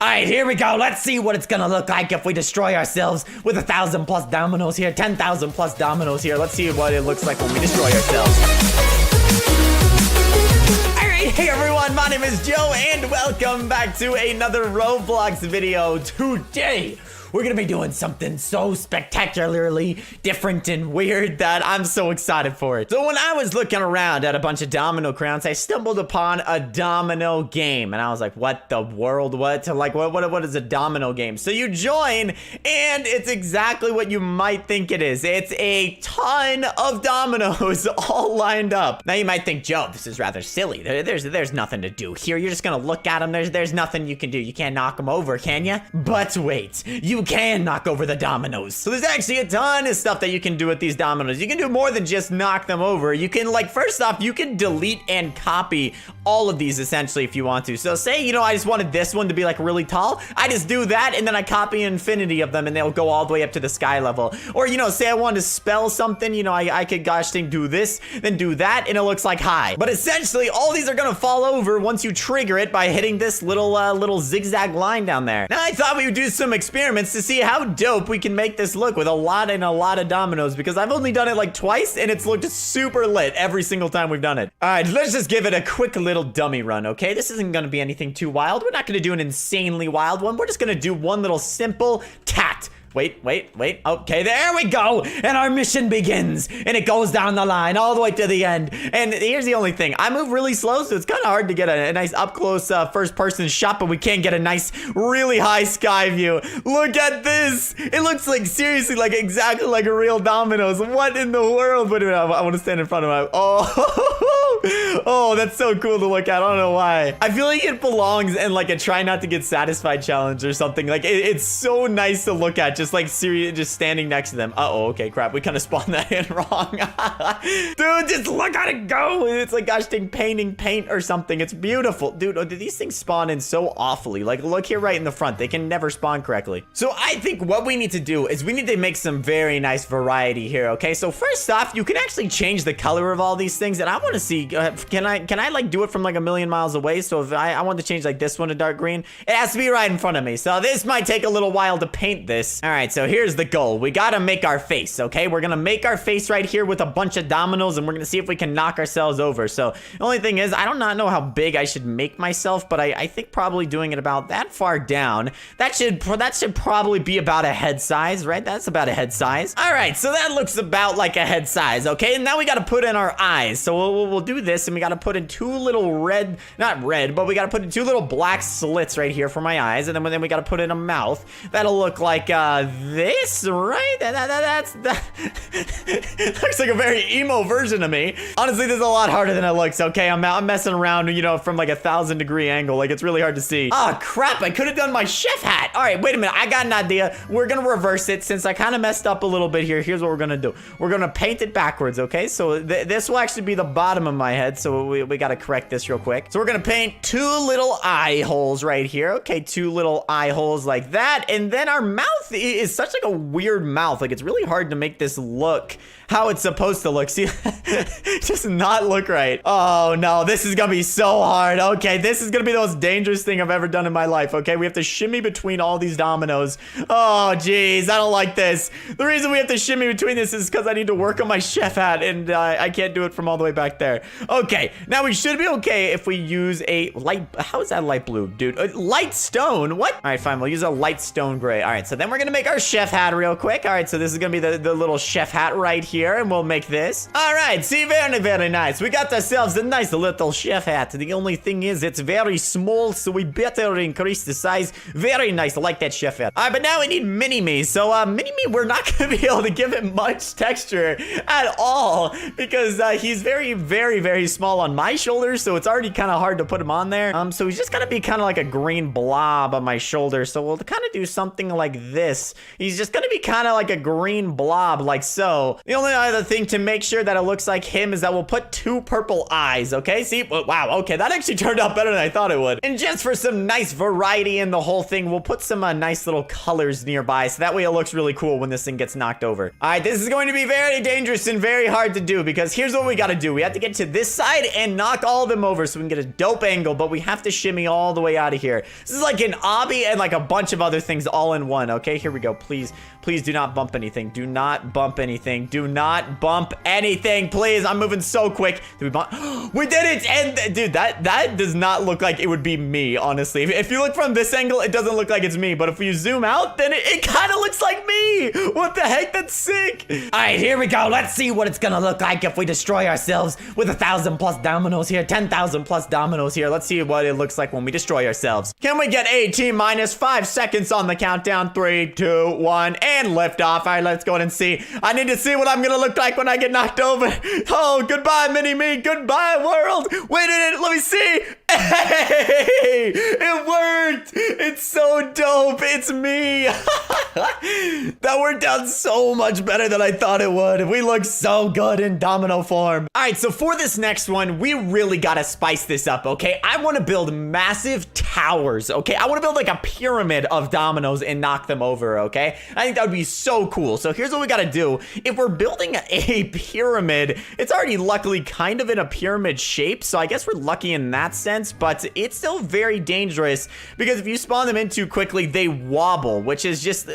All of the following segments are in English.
All right, here we go. Let's see what it's gonna look like if we destroy ourselves with 1,000 plus dominoes here, 10,000 plus dominoes here. Let's see what it looks like when we destroy ourselves. All right, hey everyone, my name is Joe, and welcome back to another Roblox video. Today, we're gonna be doing something so spectacularly different and weird that I'm so excited for it. So when I was looking around at a bunch of domino crowns, I stumbled upon a domino game, and I was like, what the world? What is a domino game? So you join, and it's exactly what you might think it is. It's a ton of dominoes all lined up. Now you might think, Joe, this is rather silly. There's nothing to do here. You're just gonna look at them. There's nothing you can do. You can't knock them over, can you? But wait, you can knock over the dominoes. So there's actually a ton of stuff that you can do with these dominoes. You can do more than just knock them over. You can, like, first off, you can delete and copy all of these essentially if you want to. So say, I just wanted this one to be like really tall. I just do that and then I copy infinity of them and they'll go all the way up to the sky level. Or, say I wanted to spell something, I could do this, then do that, and it looks like hi. But essentially, all these are gonna fall over once you trigger it by hitting this little zigzag line down there. Now I thought we would do some experiments to see how dope we can make this look with a lot of dominoes, because I've only done it like twice and it's looked super lit every single time we've done it. All right, let's just give it a quick little dummy run, okay? This isn't gonna be anything too wild. We're not gonna do an insanely wild one. We're just gonna do one little simple tat. Wait. Okay, there we go. And our mission begins. And it goes down the line all the way to the end. And here's the only thing. I move really slow, so it's kind of hard to get a nice up-close first-person shot, but we can get a nice, really high sky view. Look at this. It looks like, seriously, like exactly like a real Domino's. What in the world? Wait a minute, I want to stand in front of my... Oh, that's so cool to look at. I don't know why. I feel like it belongs in like a try not to get satisfied challenge or something. Like it's so nice to look at, just like just standing next to them. Uh-oh, okay, crap. We kind of spawned that in wrong. Dude, just look at it go. It's like, gosh dang, painting paint or something. It's beautiful. Dude, these things spawn in so awfully. Like, look here right in the front. They can never spawn correctly. So I think what we need to do is we need to make some very nice variety here, okay? So first off, you can actually change the color of all these things, and I want to see, can I like do it from like a million miles away? So if I want to change like this one to dark green, it has to be right in front of me. So this might take a little while to paint this. All right, so here's the goal. We gotta make our face, okay? We're gonna make our face right here with a bunch of dominoes, and we're gonna see if we can knock ourselves over. So the only thing is, I do not know how big I should make myself, but I think probably doing it about that far down, that should probably be about a head size, right? That's about a head size. All right, so that looks about like a head size, okay? And now we gotta put in our eyes. So we'll do this, and we gotta put in two little not red, but we gotta put in two little black slits right here for my eyes, and then we gotta put in a mouth. That'll look like this, right? That's looks like a very emo version of me. Honestly, this is a lot harder than it looks, okay? I'm messing around, from like a 1,000-degree angle. Like, it's really hard to see. Oh, crap. I could have done my chef hat. All right, wait a minute. I got an idea. We're gonna reverse it since I kind of messed up a little bit here. Here's what we're gonna do. We're gonna paint it backwards, okay? So this will actually be the bottom of my head, so we gotta correct this real quick. So we're gonna paint two little eye holes right here. Okay, two little eye holes like that. And then our mouth is such like a weird mouth. Like, it's really hard to make this look how it's supposed to look. See, just not look right. Oh no, this is gonna be so hard. Okay, this is gonna be the most dangerous thing I've ever done in my life. Okay, we have to shimmy between all these dominoes. Oh geez, I don't like this. The reason we have to shimmy between this is because I need to work on my chef hat, and I can't do it from all the way back there. Okay, now we should be okay if we use a light. How is that light blue, dude? Light stone? What? All right, fine. We'll use a light stone gray. All right, so then we're gonna make our chef hat real quick. All right, so this is gonna be the little chef hat right here, and we'll make this. All right, see, very nice. We got ourselves a nice little chef hat. The only thing is, it's very small, so we better increase the size. Very nice. I like that chef hat. All right, but now we need Mini-Me. So, Mini-Me, we're not gonna be able to give him much texture at all because he's very small on my shoulders, so it's already kind of hard to put him on there. So he's just gonna be kind of like a green blob on my shoulder. So we'll kind of do something like this. He's just gonna be kind of like a green blob, like so. The only other thing to make sure that it looks like him is that we'll put two purple eyes, okay? See? Wow, okay, that actually turned out better than I thought it would. And just for some nice variety in the whole thing, we'll put some nice little colors nearby, so that way it looks really cool when this thing gets knocked over. All right, this is going to be very dangerous and very hard to do, because here's what we gotta do. We have to get to this side and knock all of them over so we can get a dope angle, but we have to shimmy all the way out of here. This is like an obby and like a bunch of other things all in one. Okay, here we go. Please do not bump anything. Do not bump anything. Do not bump anything, please. I'm moving so quick. Did we bump? We did it. And dude, that does not look like it would be me, honestly. If you look from this angle, it doesn't look like it's me, but if you zoom out, then it kind of looks like me. What the heck? That's sick. All right, here we go. Let's see what it's gonna look like if we destroy ourselves with 1,000+ dominoes here, 10,000+ dominoes here. Let's see what it looks like when we destroy ourselves. Can we get a T-minus 5 seconds on the countdown? 3, 2, 1, and lift off. All right, let's go and see. I need to see what I'm gonna look like when I get knocked over. Oh, goodbye, mini-me. Goodbye, world. Wait a minute. Let me see. Hey, it worked. It's so dope. It's me. That worked out so much better than I thought it would. We look so good in domino form. All right, so for this next one, we really gotta spice this up, okay? I want to build massive towers, okay? I want to build like a pyramid of dominoes and knock them over, okay? I think that would be so cool. So here's what we gotta do. If we're building a pyramid, it's already luckily kind of in a pyramid shape, so I guess we're lucky in that sense, but it's still very dangerous because if you spawn them in too quickly, they wobble, which is just...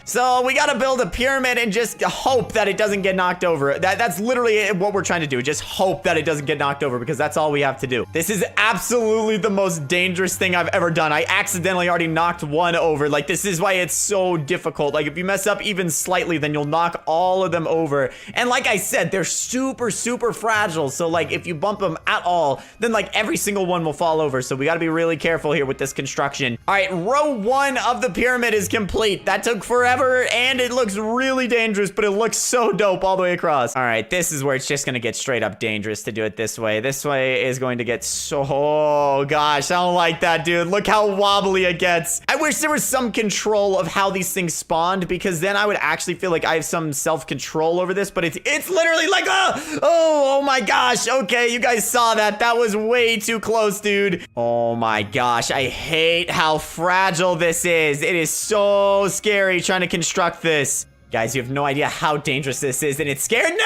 So we gotta build a pyramid and just hope that it doesn't get knocked over. That's literally what we're trying to do. Just hope that it doesn't get knocked over because that's all we have to do. This is absolutely the most dangerous thing I've ever done. I accidentally already knocked one over. Like, this is why it's so difficult. Like, if you mess up even slightly, then you'll knock all of them over. And like I said, they're super, super fragile. So like, if you bump them at all, then like every single one will fall over. So we gotta be really careful here with this construction. All right, row 1 of the pyramid is complete. That took forever and it looks really dangerous, but it looks so dope all the way across. All right, this is where it's just gonna get straight up dangerous to do it this way. This way is going to get so... Oh gosh, I don't like that, dude. Look how wobbly it gets. I wish there was some control of how these things spawned because then I would actually feel like I have some self-control over this, but it's literally like, oh my gosh. Okay, you guys saw that. That was way too close, dude. Oh my gosh, I hate how fragile this is. It is so scary trying to construct this. Guys, you have no idea how dangerous this is, and it's scary. No!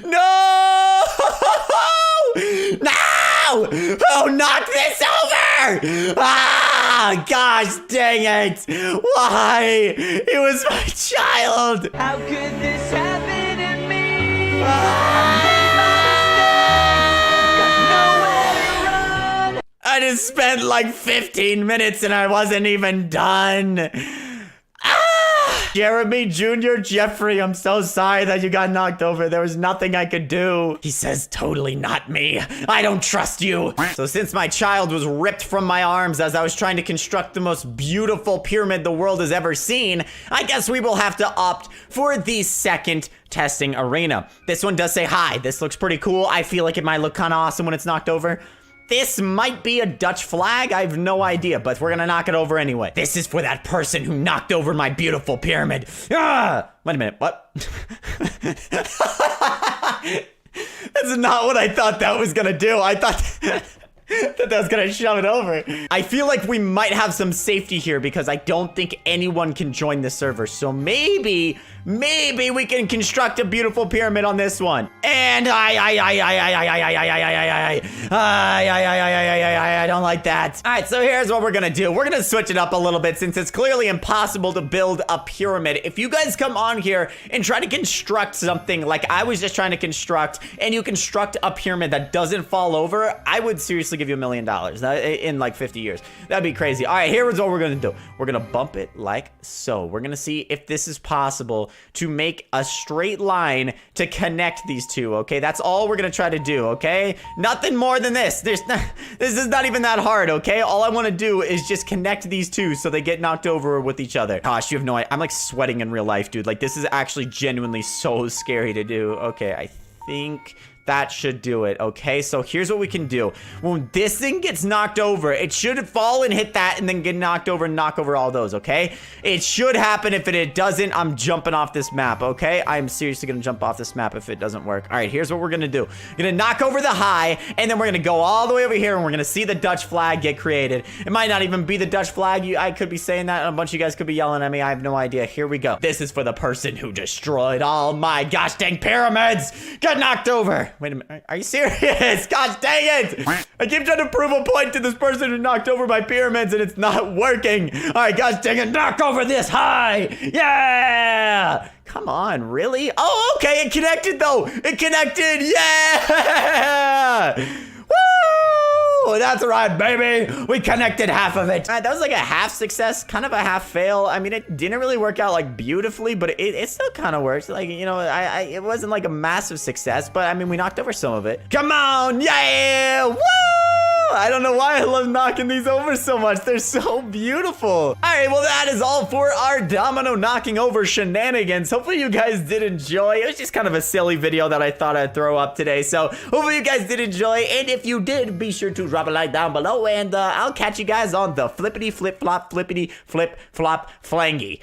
No! No! Oh, knock this over! Ah, gosh dang it! Why? It was my child! How could this happen to me? I just spent like 15 minutes and I wasn't even done. Jeremy Jr., Jeffrey, I'm so sorry that you got knocked over. There was nothing I could do. He says, totally not me. I don't trust you. So since my child was ripped from my arms as I was trying to construct the most beautiful pyramid the world has ever seen, I guess we will have to opt for the second testing arena. This one does say hi. This looks pretty cool. I feel like it might look kind of awesome when it's knocked over. This might be a Dutch flag. I have no idea, but we're gonna knock it over anyway. This is for that person who knocked over my beautiful pyramid. Ah! Wait a minute, what? That's not what I thought that was gonna do. I thought... that was gonna shove it over. I feel like we might have some safety here because I don't think anyone can join the server. So maybe we can construct a beautiful pyramid on this one. And I don't like that. All right, so here's what we're gonna do. We're gonna switch it up a little bit since it's clearly impossible to build a pyramid. If you guys come on here and try to construct something like I was just trying to construct, and you construct a pyramid that doesn't fall over, I would seriously give you $1 million in like 50 years. That'd be crazy. All right, here's what we're gonna do. We're gonna bump it like so. We're gonna see if this is possible to make a straight line to connect these two, okay? That's all we're gonna try to do, okay? Nothing more than this. This is not even that hard, okay? All I want to do is just connect these two so they get knocked over with each other. Gosh, you have no idea. I'm like sweating in real life, dude. Like, this is actually genuinely so scary to do. Okay, I think That should do it, okay? So here's what we can do. When this thing gets knocked over, it should fall and hit that and then get knocked over and knock over all those, okay? It should happen. If it doesn't, I'm jumping off this map, okay? I'm seriously gonna jump off this map if it doesn't work. All right, here's what we're gonna do. We're gonna knock over the high, and then we're gonna go all the way over here, and we're gonna see the Dutch flag get created. It might not even be the Dutch flag. I could be saying that, and a bunch of you guys could be yelling at me. I have no idea. Here we go. This is for the person who destroyed all my gosh dang pyramids. Get knocked over. Wait a minute. Are you serious? Gosh dang it. I keep trying to prove a point to this person who knocked over my pyramids and it's not working. All right, gosh dang it. Knock over this high. Yeah. Come on, really? Oh, okay. It connected though. It connected. Yeah. Woo! That's right, baby. We connected half of it. All right, that was like a half success, kind of a half fail. I mean, it didn't really work out like beautifully, but it still kind of works. Like, you know, it wasn't like a massive success, but I mean, we knocked over some of it. Come on, yeah, woo! I don't know why I love knocking these over so much. They're so beautiful. All right, well, that is all for our domino knocking over shenanigans. Hopefully you guys did enjoy. It was just kind of a silly video that I thought I'd throw up today. So hopefully you guys did enjoy. And if you did, be sure to drop a like down below. And I'll catch you guys on the flippity flip flop flangy.